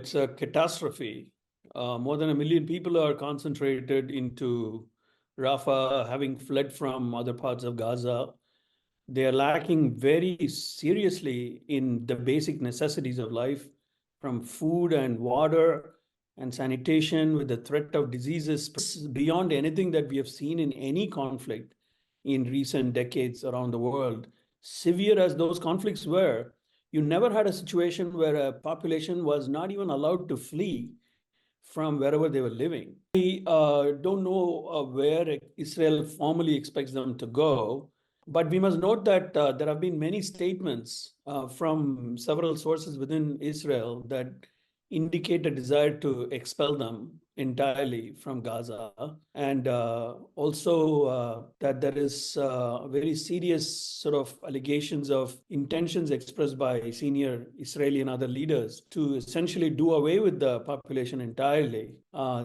it's a catastrophe. More than 1 million people are concentrated into Rafah, having fled from other parts of Gaza. They are lacking very seriously in the basic necessities of life, from food and water and sanitation, with the threat of diseases beyond anything that we have seen in any conflict in recent decades around the world. Severe as those conflicts were, you never had a situation where a population was not even allowed to flee from wherever they were living. We don't know where Israel formally expects them to go, but we must note that there have been many statements from several sources within Israel that indicate a desire to expel them entirely from Gaza, and also that there is very serious sort of allegations of intentions expressed by senior Israeli and other leaders to essentially do away with the population entirely.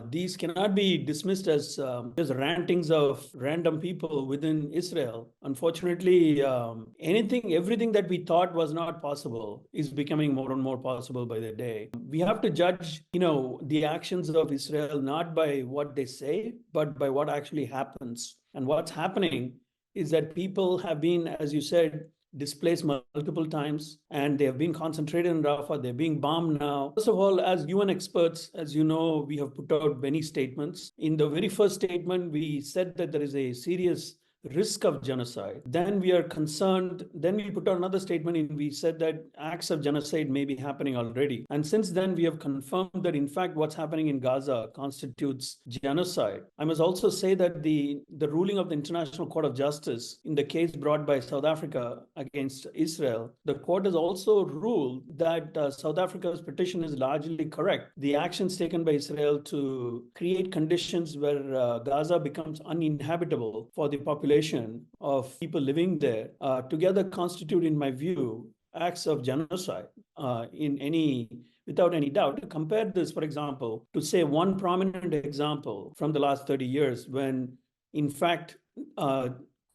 These cannot be dismissed as just rantings of random people within Israel. Unfortunately, everything that we thought was not possible is becoming more and more possible by the day. We have to judge, the actions of Israel not by what they say, but by what actually happens. And what's happening is that people have been, as you said, displaced multiple times, and they have been concentrated in Rafah. They're being bombed now. First of all, as UN experts, as you know, we have put out many statements. In the very first statement, we said that there is a serious risk of genocide. Then we are concerned. Then we put out another statement and we said that acts of genocide may be happening already. And since then, we have confirmed that in fact, what's happening in Gaza constitutes genocide. I must also say that the ruling of the International Court of Justice in the case brought by South Africa against Israel, the court has also ruled that South Africa's petition is largely correct. The actions taken by Israel to create conditions where Gaza becomes uninhabitable for the population of people living there together constitute, in my view, acts of genocide without any doubt. Compare this, for example, to say one prominent example from the last 30 years when, in fact,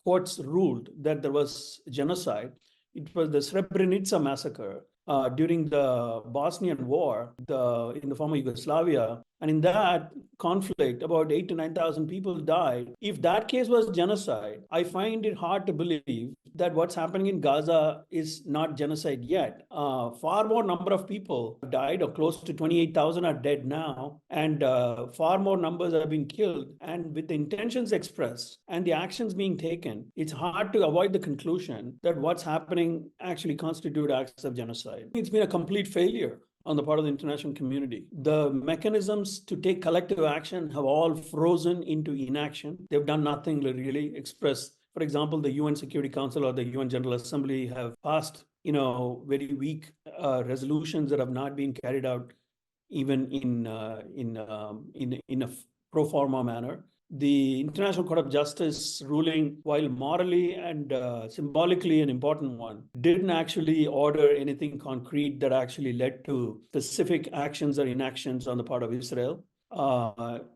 courts ruled that there was genocide. It was the Srebrenica massacre during the Bosnian War in the former Yugoslavia. And in that conflict, about 8,000 to 9,000 people died. If that case was genocide, I find it hard to believe that what's happening in Gaza is not genocide yet. Far more number of people died, or close to 28,000 are dead now, and far more numbers have been killed. And with the intentions expressed and the actions being taken, it's hard to avoid the conclusion that what's happening actually constitute acts of genocide. It's been a complete failure on the part of the international community. The mechanisms to take collective action have all frozen into inaction. They've done nothing to really express. For example, the UN Security Council or the UN General Assembly have passed, very weak resolutions that have not been carried out even in a pro forma manner. The International Court of Justice ruling, while morally and symbolically an important one, didn't actually order anything concrete that actually led to specific actions or inactions on the part of Israel.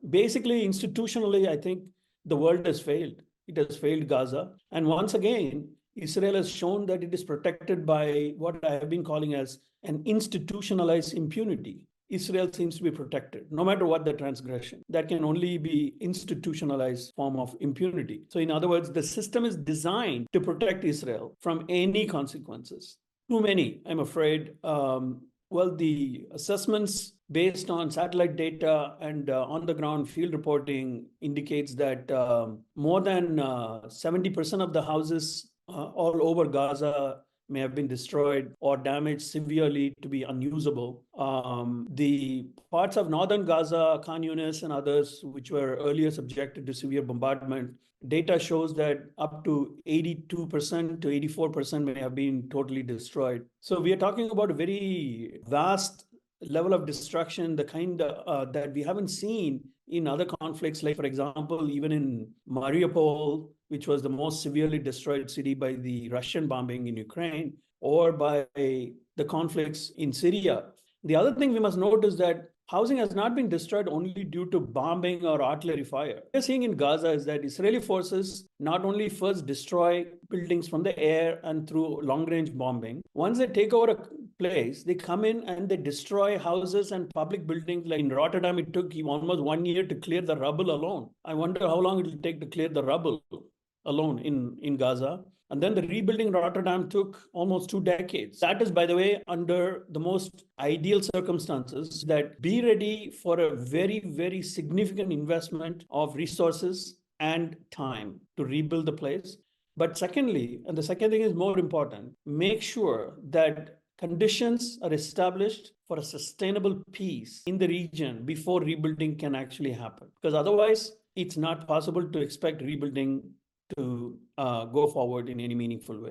Basically, institutionally, I think the world has failed. It has failed Gaza. And once again, Israel has shown that it is protected by what I have been calling as an institutionalized impunity. Israel seems to be protected, no matter what the transgression. That can only be institutionalized form of impunity. So in other words, the system is designed to protect Israel from any consequences. Too many, I'm afraid. The assessments based on satellite data and on-the-ground field reporting indicates that more than 70% of the houses all over Gaza may have been destroyed or damaged severely to be unusable. The parts of northern Gaza, Khan Yunis and others, which were earlier subjected to severe bombardment, data shows that up to 82% to 84% may have been totally destroyed. So we are talking about a very vast level of destruction, the kind that we haven't seen in other conflicts, like, for example, even in Mariupol, which was the most severely destroyed city by the Russian bombing in Ukraine, or by the conflicts in Syria. The other thing we must note is that housing has not been destroyed only due to bombing or artillery fire. What we're seeing in Gaza is that Israeli forces not only first destroy buildings from the air and through long-range bombing, once they take over a place, they come in and they destroy houses and public buildings. Like in Rotterdam, it took almost 1 year to clear the rubble alone. I wonder how long it will take to clear the rubble alone in Gaza. And then the rebuilding Rotterdam took almost 2 decades. That is, by the way, under the most ideal circumstances, that be ready for a very, very significant investment of resources and time to rebuild the place. But secondly, and the second thing is more important, make sure that conditions are established for a sustainable peace in the region before rebuilding can actually happen. Because otherwise, it's not possible to expect rebuilding to go forward in any meaningful way.